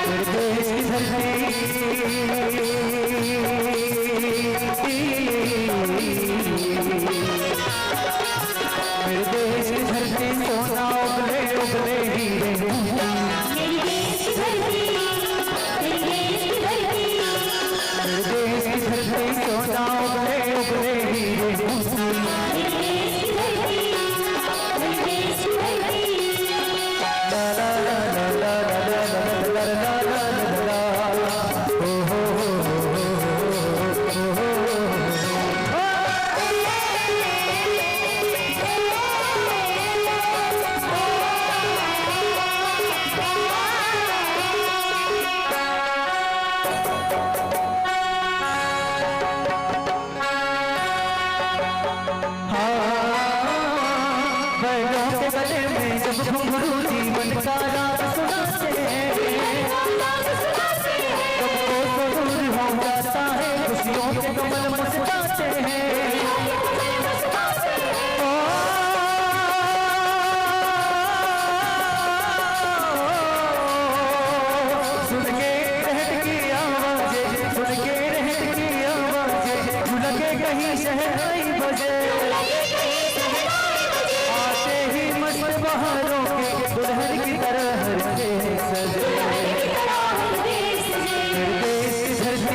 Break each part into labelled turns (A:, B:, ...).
A: देश की धरती मेरे देश की धरती सोना उगले उगले हीरे
B: मेरे देश की धरती मेरे देश की धरती
A: मेरे देश की धरती सोना उगले उगले हीरे
B: मेरे देश की धरती मेरे देश की धरती
A: ला ला ला ला ला ला ला ला ला हो हो जब घुंघरू जीवन का राग सुनाते हैं सबको दूर हो जाता है खुशियों के कमल मस्ताते हैं सुन के रहट की आवाज़ें सुन के रहट की आवाज़ें झुलके कहीं शहनाई बजे बहारों के दुल्हन की तरह सजे मेरे देश की धरती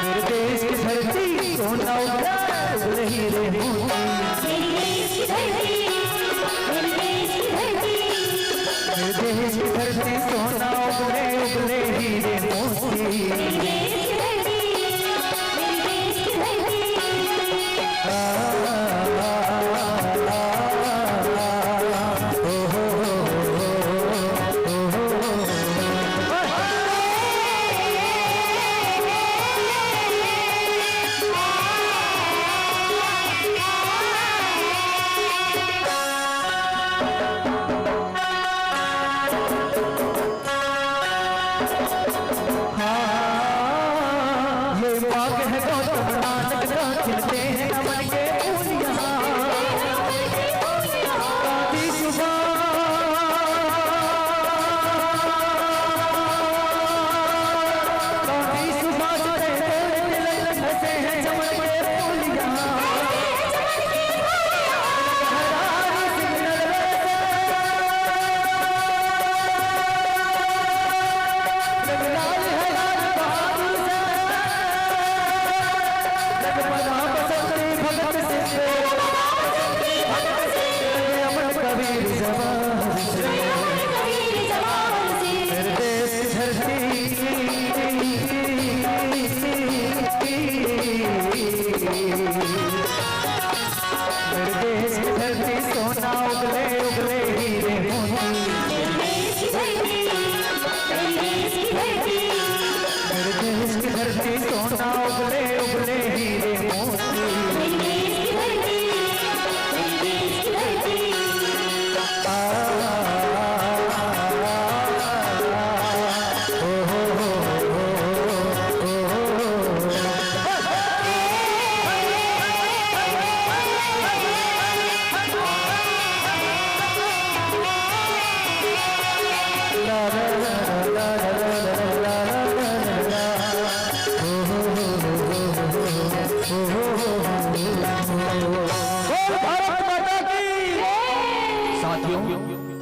A: मेरे देश की धरती सोना उगला उगले हीरे
B: मेरे देश की धरती मेरे देश की धरती
A: मेरे देश की धरती सोना उगले उगले हीरे मोती खिलते हैं अमन के फूल यहाँ काटी सुबह हंसे हैं अमन के फूल यहाँ मेरे देश की धरती मेरे देश की धरती सोना उगले उगले हीरे
B: मेरे देश की धरती मेरे देश की धरती
A: मेरे देश की धरती सोना उगले उगले हीरे मोती
B: मेरे देश की धरती मेरे देश की धरती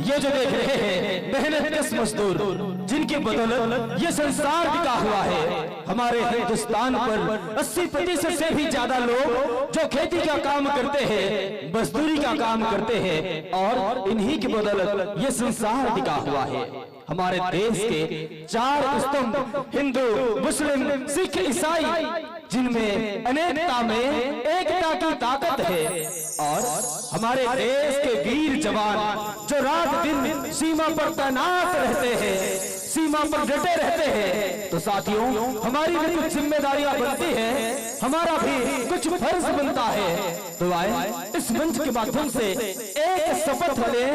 A: ये जो देख रहे हैं मेहनत मजदूर जिनकी बदौलत ये संसार टिका हुआ है। हमारे हिंदुस्तान पर 80% से भी ज्यादा लोग जो खेती का काम करते हैं, मजदूरी का काम करते हैं और इन्हीं की बदौलत ये संसार टिका हुआ है। हमारे देश के 4 स्तंभ हिंदू, मुस्लिम, सिख, ईसाई, जिनमें अनेकता में एकता की ताकत है और हमारे देश के वीर जवान जो रात दिन सीमा पर तैनात रहते हैं, सीमा पर डटे रहते हैं। तो साथियों, हमारी भी कुछ जिम्मेदारियां बनती हैं, हमारा भी कुछ फर्ज बनता है। तो आए इस मंच के माध्यम से एक शपथ लें,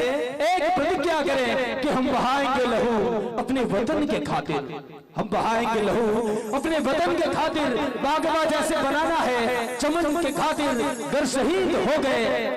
A: एक प्रतिज्ञा करें कि हम बहाएंगे लहू अपने वतन के खातिर, हम बहाएंगे लहू अपने वतन के खातिर। बागवा जैसे बनाना है चमन के खातिर, गर शहीद हो गए